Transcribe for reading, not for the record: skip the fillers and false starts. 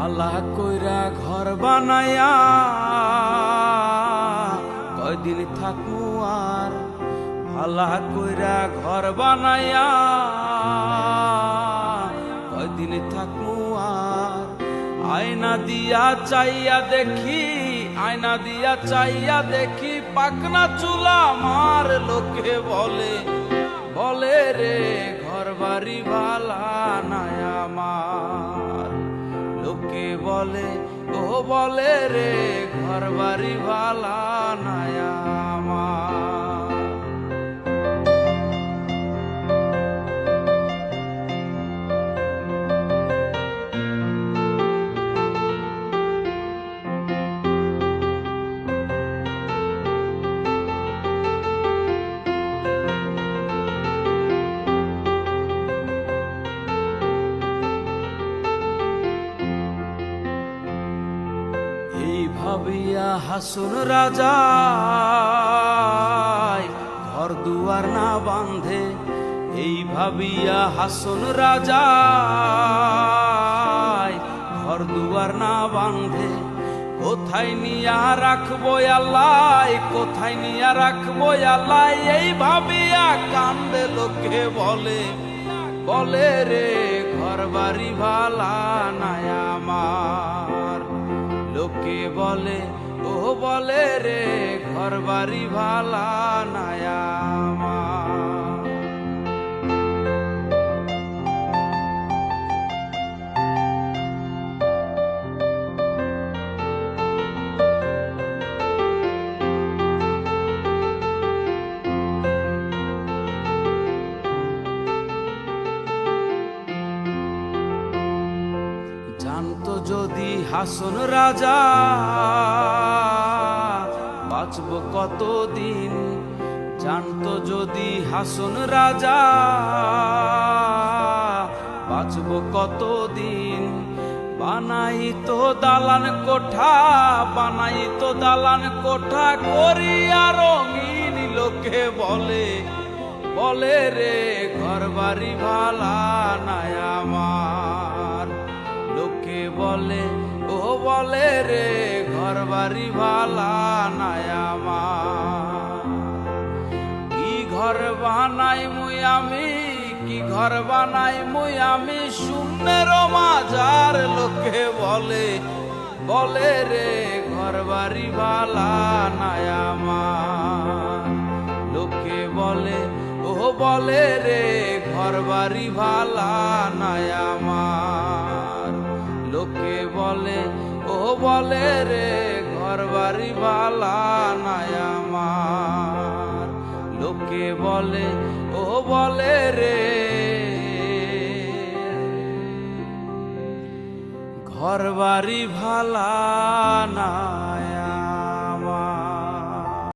ভালা কইরা ঘর বানায়া কয়দিন থাকমু আর, ভালা কইরা ঘর বানায়া কয়দিন থাকমু আর। আয়না দিয়া চাইয়া দেখি, আয়না দিয়া চাইয়া দেখি পাকনা চুলা আমার। লোকে বলে বলে রে ঘর বাড়ি ভালা নাই আমার। লোকে বলে ও বলে রে ঘর বাড়ি ভালা নাই আমার। ভাবিয়া হাসুন রাজা ঘর দুয়ার না বাঁধে, এই ভাবিয়া হাসুন রাজা ঘর দুয়ার না বাঁধে। কোথায় নিয়া রাখবো আল্লাহ, কোথায় নিয়া রাখবো আল্লাহ, এই ভাবিয়া কান্দে। লোকে বলে বলে রে ঘর বাড়ি ভালা নাই আমার। লোকে বলে ও বলে রে ঘর বাড়ি ভালা নাই আমার। জানতো যদি হাসন রাজা বাঁচব কতদিন, জানতো যদি হাসন রাজা বাঁচব কতদিন। বানাইতো দালান কোঠা, বানাইতো দালান কোঠা করিয়া রঙিন। লোকে বলে বলে রে ঘর বাড়ি ভালা নাই আমার। লোকে বলে ও বলে রে ঘর বাড়ি ভালা নাই আমার। কি ঘর বানাই মুই আমি, কি ঘর বানাই মুই আমি শূন্যের মাজার। লোকে বলে বলে রে ঘর বাড়ি ভালা নাই আমার। লোকে বলে ও বলে রে ঘর বাড়ি ভালা নাই আমার। লোকে বলে ও বলে রে ঘর বাড়ি ভালা নাই আমার। লোকে বলে ও বলে রে ঘর বাড়ি ভালা নাই।